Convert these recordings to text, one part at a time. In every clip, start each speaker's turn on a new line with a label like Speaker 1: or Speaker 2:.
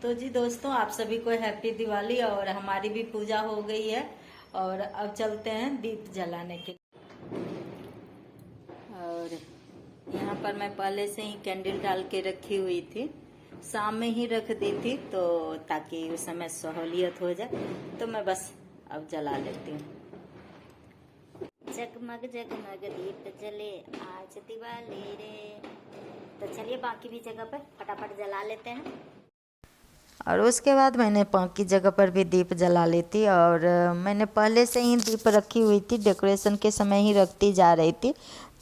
Speaker 1: तो जी दोस्तों, आप सभी को हैप्पी दिवाली। और हमारी भी पूजा हो गई है और अब चलते हैं दीप जलाने के। और यहाँ पर मैं पहले से ही कैंडल डाल के रखी हुई थी, शाम में ही रख दी थी तो ताकि उस समय सहूलियत हो जाए, तो मैं बस अब जला लेती हूँ।
Speaker 2: जगमग जगमग दीप जले आज दिवाली रे। तो चलिए बाकी भी जगह पर फटाफट जला लेते हैं।
Speaker 1: और उसके बाद मैंने बाकी जगह पर भी दीप जला ली थी। और मैंने पहले से ही दीप रखी हुई थी, डेकोरेशन के समय ही रखती जा रही थी,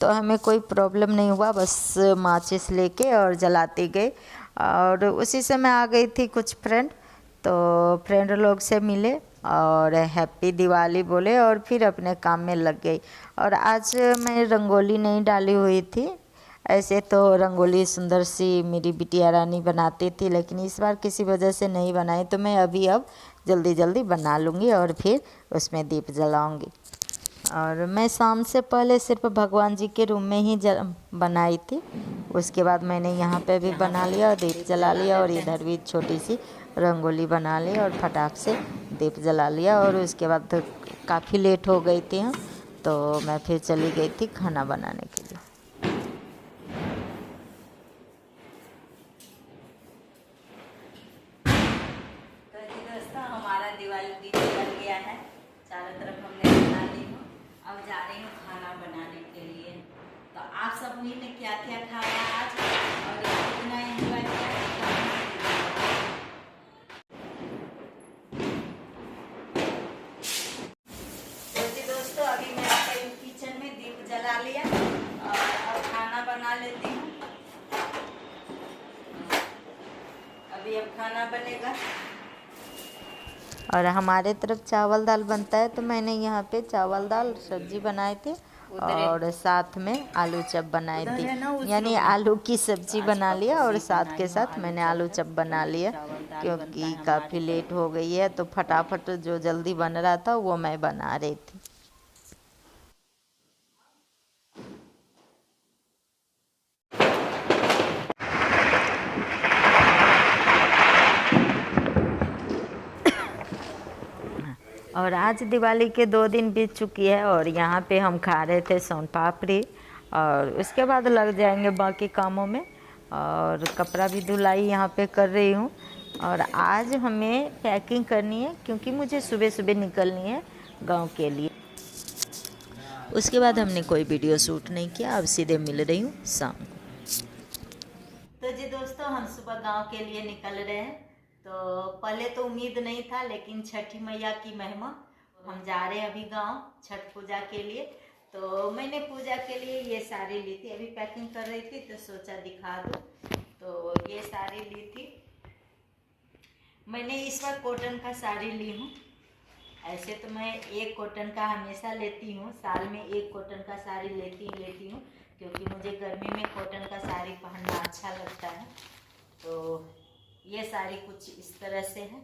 Speaker 1: तो हमें कोई प्रॉब्लम नहीं हुआ। बस माचिस लेके और जलाती गई। और उसी समय आ गई थी कुछ फ्रेंड, तो फ्रेंड लोग से मिले और हैप्पी दिवाली बोले और फिर अपने काम में लग गई। और आज मैं रंगोली नहीं डाली हुई थी। ऐसे तो रंगोली सुंदर सी मेरी बिटिया रानी बनाती थी, लेकिन इस बार किसी वजह से नहीं बनाई, तो मैं अब जल्दी जल्दी बना लूँगी और फिर उसमें दीप जलाऊँगी। और मैं शाम से पहले सिर्फ भगवान जी के रूम में ही बनाई थी। उसके बाद मैंने यहाँ पे भी बना लिया और दीप जला लिया, और इधर भी छोटी सी रंगोली बना ली और फटाक से दीप जला लिया। और उसके बाद काफ़ी लेट हो गई थी हम, तो मैं फिर चली गई थी खाना बनाने के लिए। हमारा दिवाली दीप जल गया है, चारों तरफ हमने बना ली हूँ। अब जा रही हूँ खाना बनाने के लिए। तो आप सब ने क्या क्या खाया आज और कितना एंजॉय किया? तो जी दोस्तों, अभी मैं आ गई किचन में, दीप जला लिया और अब खाना बना लेती हूँ। अभी अब खाना बनेगा और हमारे तरफ चावल दाल बनता है, तो मैंने यहाँ पे चावल दाल सब्जी बनाई थी और साथ में आलू चप बनाई थी। यानी आलू की सब्जी बना लिया और साथ के साथ मैंने आलू चप बना लिया, क्योंकि काफ़ी लेट हो गई है, तो फटाफट जो जल्दी बन रहा था वो मैं बना रही थी। और आज दिवाली के 2 दिन बीत चुकी है और यहाँ पे हम खा रहे थे सोन पापड़ी, और उसके बाद लग जाएंगे बाकी कामों में। और कपड़ा भी धुलाई यहाँ पे कर रही हूँ। और आज हमें पैकिंग करनी है, क्योंकि मुझे सुबह सुबह निकलनी है गांव के लिए। उसके बाद हमने कोई वीडियो शूट नहीं किया, अब सीधे मिल रही हूँ शाम को। तो जी दोस्तों, हम सुबह गांव के लिए निकल रहे हैं। तो पहले तो उम्मीद नहीं था, लेकिन छठी मैया की महिमा, हम जा रहे हैं अभी गांव छठ पूजा के लिए। तो मैंने पूजा के लिए ये साड़ी ली थी, अभी पैकिंग कर रही थी तो सोचा दिखा दूं। तो ये साड़ी ली थी मैंने, इस बार कॉटन का साड़ी ली हूँ। ऐसे तो मैं एक कॉटन का हमेशा लेती हूँ, साल में एक कॉटन का साड़ी लेती हूँ, क्योंकि मुझे गर्मी में कॉटन का साड़ी पहनना अच्छा लगता है। तो ये साड़ी कुछ इस तरह से है,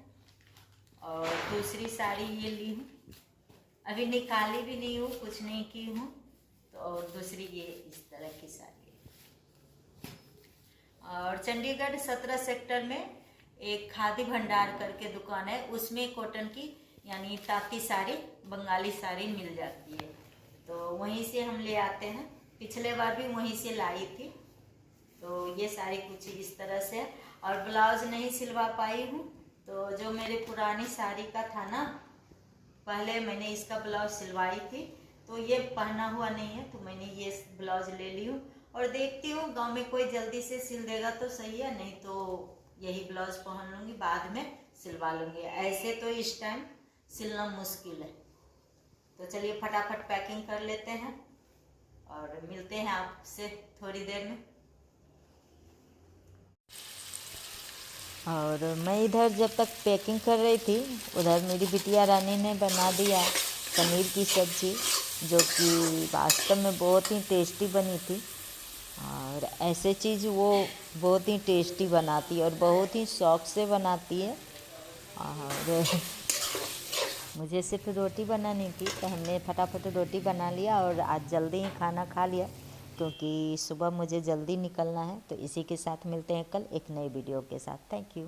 Speaker 1: और दूसरी साड़ी ये ली हूँ, अभी निकाली भी नहीं हूँ, कुछ नहीं की हूँ। तो और दूसरी ये इस तरह की साड़ी है। और चंडीगढ़ 17 सेक्टर में एक खादी भंडार करके दुकान है, उसमें कॉटन की यानी ताती साड़ी, बंगाली साड़ी मिल जाती है, तो वहीं से हम ले आते हैं। पिछले बार भी वहीं से लाई थी। तो ये साड़ी कुछ इस तरह से है, और ब्लाउज नहीं सिलवा पाई हूँ, तो जो मेरे पुरानी साड़ी का था ना, पहले मैंने इसका ब्लाउज सिलवाई थी, तो ये पहना हुआ नहीं है, तो मैंने ये ब्लाउज ले ली हूँ। और देखती हूँ गांव में कोई जल्दी से सिल देगा तो सही है, नहीं तो यही ब्लाउज पहन लूँगी, बाद में सिलवा लूँगी। ऐसे तो इस टाइम सिलना मुश्किल है। तो चलिए फटाफट पैकिंग कर लेते हैं और मिलते हैं आपसे थोड़ी देर में। और मैं इधर जब तक पैकिंग कर रही थी, उधर मेरी बिटिया रानी ने बना दिया पनीर की सब्ज़ी, जो कि वास्तव में बहुत ही टेस्टी बनी थी। और ऐसे चीज़ वो बहुत ही टेस्टी बनाती है और बहुत ही शौक से बनाती है। और मुझे सिर्फ रोटी बनानी थी, तो हमने फटाफट रोटी बना लिया और आज जल्दी ही खाना खा लिया, क्योंकि सुबह मुझे जल्दी निकलना है। तो इसी के साथ मिलते हैं कल एक नई वीडियो के साथ। Thank you.